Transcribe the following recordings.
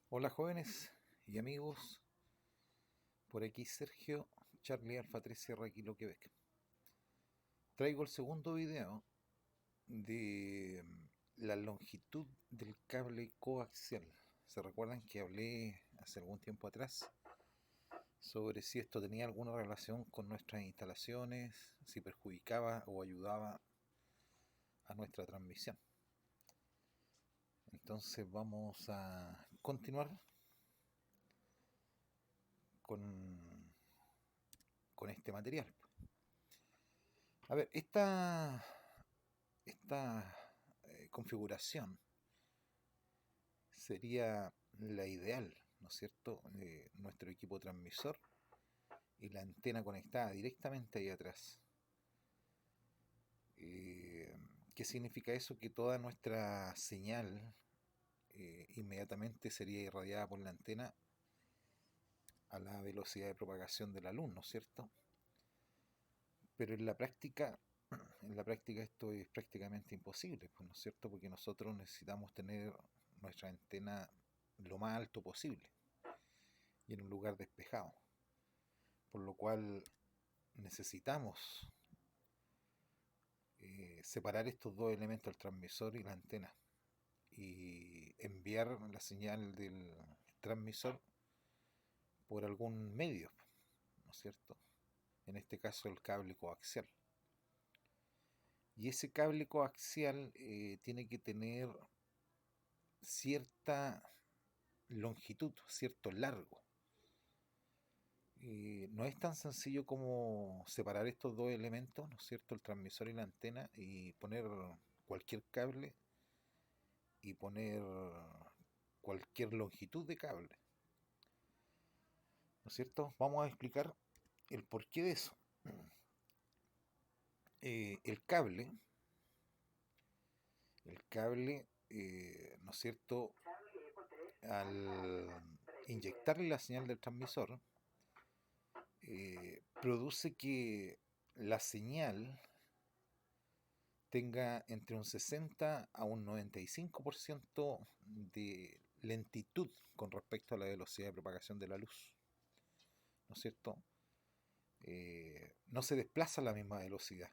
Hola jóvenes y amigos, por aquí Sergio, Charlie Alfa 3 Sierra Kilo Quebec. Traigo el segundo video de la longitud del cable coaxial. ¿Se recuerdan que hablé hace algún tiempo atrás sobre si esto tenía alguna relación con nuestras instalaciones, si perjudicaba o ayudaba a nuestra transmisión? Entonces vamos a continuar con, con este material. A ver, esta configuración sería la ideal, ¿no es cierto? Nuestro equipo transmisor y la antena conectada directamente ahí atrás. Eh, ¿Qué significa eso? Que toda nuestra señal inmediatamente sería irradiada por la antena a la velocidad de propagación de la luz, ¿no es cierto? Pero en la práctica esto es prácticamente imposible, pues, ¿no es cierto? Porque nosotros necesitamos tener nuestra antena lo más alto posible y en un lugar despejado, por lo cual necesitamos separar estos dos elementos, el transmisor y la antena, y enviar la señal del transmisor por algún medio, ¿no es cierto? En este caso el cable coaxial. Y ese cable coaxial tiene que tener cierta longitud, cierto largo. No es tan sencillo como separar estos dos elementos, ¿no es cierto? El transmisor y la antena, y poner cualquier cable y poner cualquier longitud de cable, ¿no es cierto? Vamos a explicar el porqué de eso. El cable, ¿no es cierto? Al inyectarle la señal del transmisor, produce que la señal tenga entre un 60 a un 95% de lentitud con respecto a la velocidad de propagación de la luz, ¿no es cierto? No se desplaza a la misma velocidad,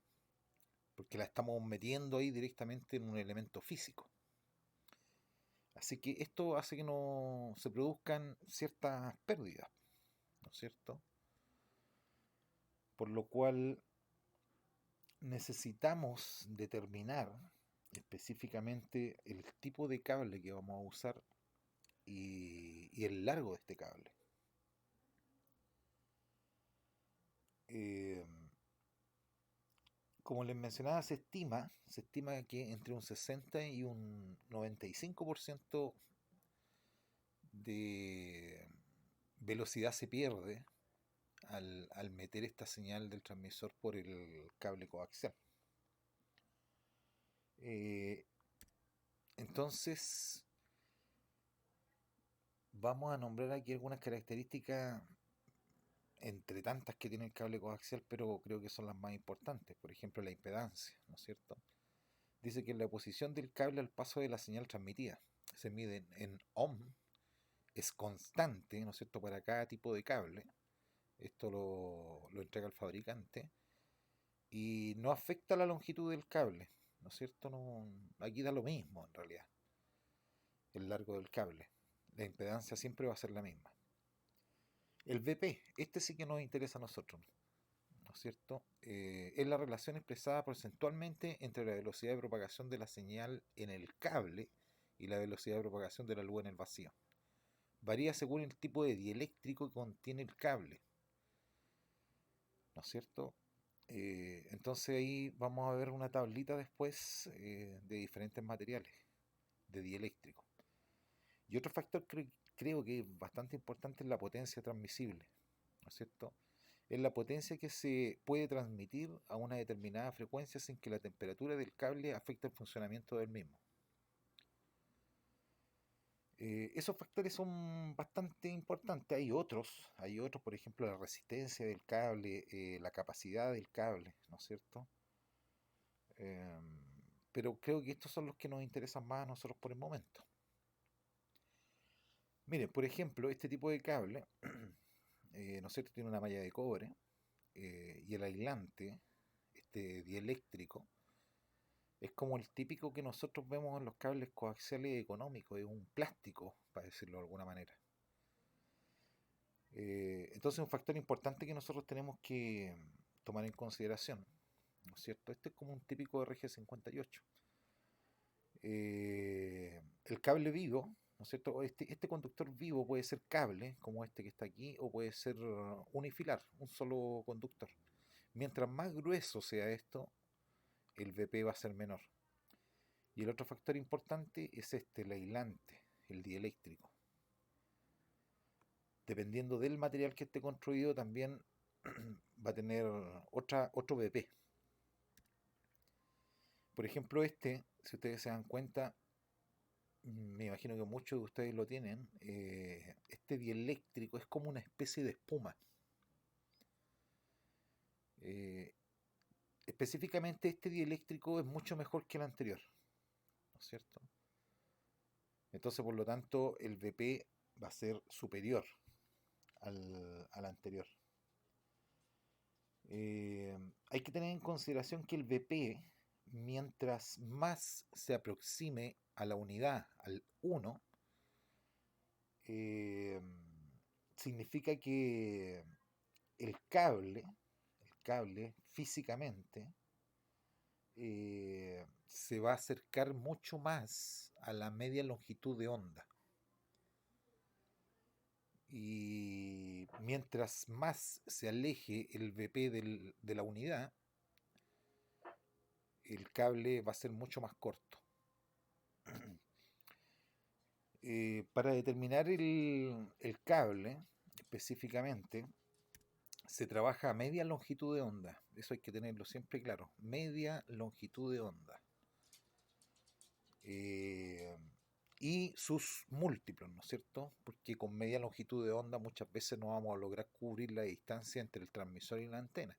porque la estamos metiendo ahí directamente en un elemento físico. Así que esto hace que no se produzcan ciertas pérdidas, ¿no es cierto? Por lo cual necesitamos determinar específicamente el tipo de cable que vamos a usar y el largo de este cable. Eh, Como les mencionaba, se estima que entre un 60 y un 95% de velocidad se pierde al meter esta señal del transmisor por el cable coaxial. Eh, entonces, vamos a nombrar aquí algunas características entre tantas que tiene el cable coaxial, pero creo que son las más importantes. Por ejemplo, la impedancia, ¿no es cierto? Dice que la posición del cable al paso de la señal transmitida se mide en ohm, es constante, ¿no es cierto?, para cada tipo de cable. Esto lo entrega el fabricante y no afecta la longitud del cable, ¿no es cierto? No, aquí da lo mismo en realidad, el largo del cable. La impedancia siempre va a ser la misma. El VP, este sí que nos interesa a nosotros, ¿no es cierto? Es la relación expresada porcentualmente entre la velocidad de propagación de la señal en el cable y la velocidad de propagación de la luz en el vacío. Varía según el tipo de dieléctrico que contiene el cable, ¿no es cierto? Entonces ahí vamos a ver una tablita después de diferentes materiales de dieléctrico. Y otro factor creo que es bastante importante es la potencia transmisible, ¿no es cierto? Es la potencia que se puede transmitir a una determinada frecuencia sin que la temperatura del cable afecte el funcionamiento del mismo. Esos factores son bastante importantes. Hay otros, por ejemplo, la resistencia del cable, la capacidad del cable, ¿no es cierto? Eh, pero creo que estos son los que nos interesan más a nosotros por el momento. Miren, por ejemplo, este tipo de cable, ¿no es cierto? Tiene una malla de cobre y el aislante, este dieléctrico, es como el típico que nosotros vemos en los cables coaxiales económicos, es un plástico, para decirlo de alguna manera. Entonces, un factor importante que nosotros tenemos que tomar en consideración, ¿no es cierto? Este es como un típico RG58. El cable vivo, ¿no es cierto? Este conductor vivo puede ser cable, como este que está aquí, o puede ser unifilar, un solo conductor. Mientras más grueso sea esto, el VP va a ser menor. Y el otro factor importante es este, el aislante, el dieléctrico. Dependiendo del material que esté construido, también va a tener otro VP. Por ejemplo, este, si ustedes se dan cuenta, me imagino que muchos de ustedes lo tienen, este dieléctrico es como una especie de espuma. Eh, Específicamente este dieléctrico es mucho mejor que el anterior, ¿no es cierto? Entonces, por lo tanto, el VP va a ser superior al anterior. Eh, Hay que tener en consideración que el VP, mientras más se aproxime a la unidad, al 1, eh, significa que el cable físicamente se va a acercar mucho más a la media longitud de onda. Y mientras más se aleje el VP de la unidad, el cable va a ser mucho más corto. Para determinar el cable específicamente, se trabaja a media longitud de onda. Eso hay que tenerlo siempre claro. Media longitud de onda. Eh, y sus múltiplos, ¿no es cierto? Porque con media longitud de onda muchas veces no vamos a lograr cubrir la distancia entre el transmisor y la antena.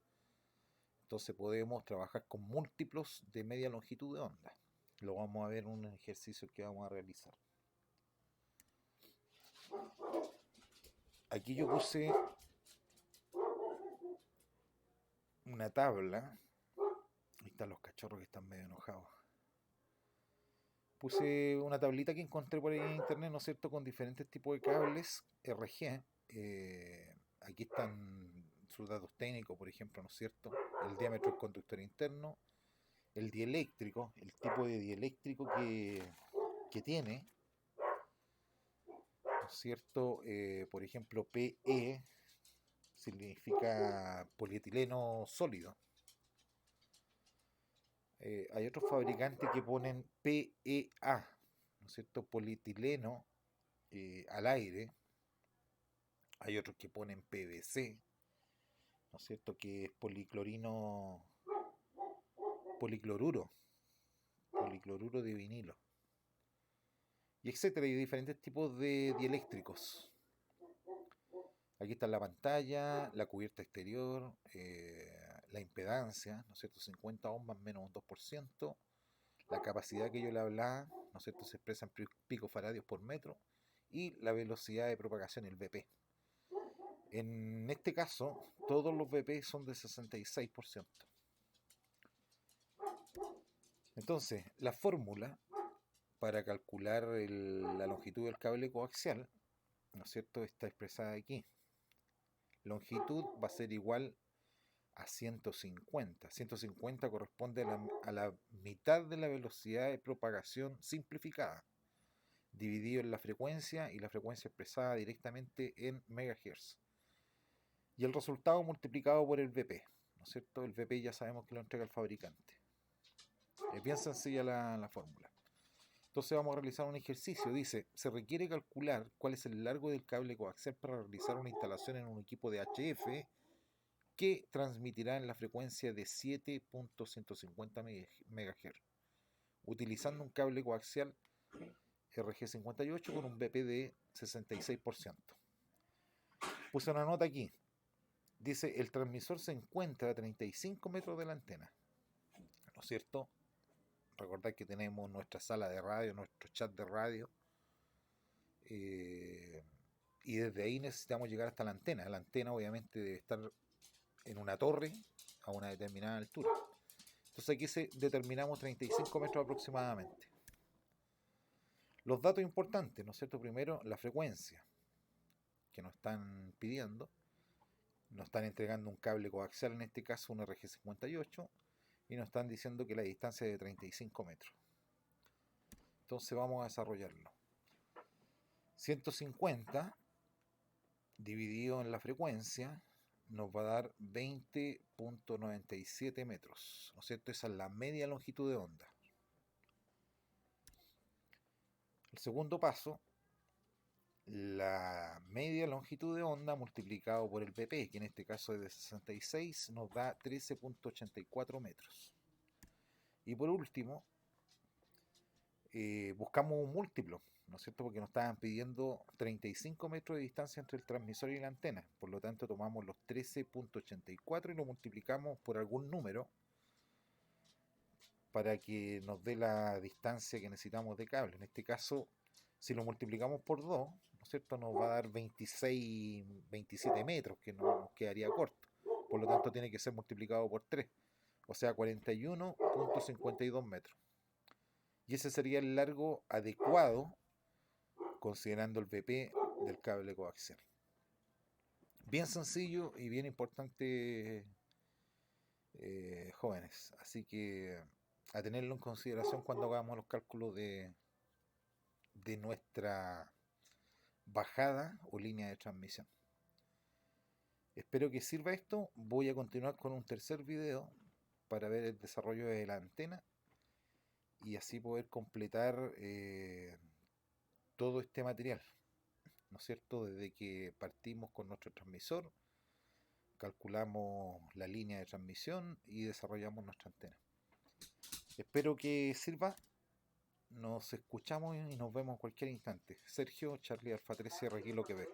Entonces podemos trabajar con múltiplos de media longitud de onda. Lo vamos a ver en un ejercicio que vamos a realizar. Aquí yo puse una tabla. Ahí están los cachorros que están medio enojados. Puse una tablita que encontré por ahí en internet, ¿no es cierto?, con diferentes tipos de cables RG. Aquí están sus datos técnicos, por ejemplo, ¿no es cierto? El diámetro del conductor interno, el dieléctrico, el tipo de dieléctrico que tiene, ¿no es cierto? Por ejemplo, PE significa polietileno sólido. Hay otros fabricantes que ponen PEA, ¿no es cierto? Polietileno al aire. Hay otros que ponen PVC, ¿no es cierto? Que es policloruro, policloruro de vinilo. Y etcétera, hay diferentes tipos de dieléctricos. Aquí está la pantalla, la cubierta exterior, la impedancia, ¿no es cierto? 50 ohms más o menos un 2%. La capacidad que yo le hablaba, ¿no es cierto? Se expresa en picofaradios por metro. Y la velocidad de propagación, el VP. En este caso, todos los VP son de 66%. Entonces, la fórmula para calcular la longitud del cable coaxial, ¿no es cierto?, está expresada aquí. Longitud va a ser igual a 150. 150 corresponde a la mitad de la velocidad de propagación simplificada, dividido en la frecuencia y la frecuencia expresada directamente en megahertz. Y el resultado multiplicado por el VP, ¿no es cierto? El VP ya sabemos que lo entrega el fabricante. Es bien sencilla la fórmula. Entonces vamos a realizar un ejercicio. Dice, se requiere calcular cuál es el largo del cable coaxial para realizar una instalación en un equipo de HF que transmitirá en la frecuencia de 7.150 MHz, utilizando un cable coaxial RG58 con un BP de 66%. Puse una nota aquí. Dice, el transmisor se encuentra a 35 metros de la antena. ¿No es cierto? Recordad que tenemos nuestra sala de radio, nuestro chat de radio. y desde ahí necesitamos llegar hasta la antena. La antena obviamente debe estar en una torre a una determinada altura. Entonces aquí determinamos 35 metros aproximadamente. Los datos importantes, ¿no es cierto? Primero, la frecuencia que nos están pidiendo. Nos están entregando un cable coaxial, en este caso un RG58, y nos están diciendo que la distancia es de 35 metros. Entonces vamos a desarrollarlo. 150 dividido en la frecuencia nos va a dar 20.97 metros, ¿no es cierto? Esa es la media longitud de onda. El segundo paso, la media longitud de onda multiplicado por el pp, que en este caso es de 66, nos da 13.84 metros. Y por último, buscamos un múltiplo, ¿no es cierto? Porque nos estaban pidiendo 35 metros de distancia entre el transmisor y la antena. Por lo tanto, tomamos los 13.84 y lo multiplicamos por algún número para que nos dé la distancia que necesitamos de cable. En este caso, si lo multiplicamos por 2, ¿no es cierto?, nos va a dar 26, 27 metros, que nos quedaría corto. Por lo tanto, tiene que ser multiplicado por 3, o sea, 41.52 metros. Y ese sería el largo adecuado, considerando el BP del cable coaxial. Bien sencillo y bien importante, jóvenes. Así que a tenerlo en consideración cuando hagamos los cálculos de nuestra bajada o línea de transmisión. Espero que sirva esto. Voy a continuar con un tercer video para ver el desarrollo de la antena y así poder completar todo este material, ¿no es cierto? Desde que partimos con nuestro transmisor, calculamos la línea de transmisión y desarrollamos nuestra antena. Espero que sirva. Nos escuchamos y nos vemos en cualquier instante. Sergio, Charlie Alfa 3 Sierra Kilo, Quebec.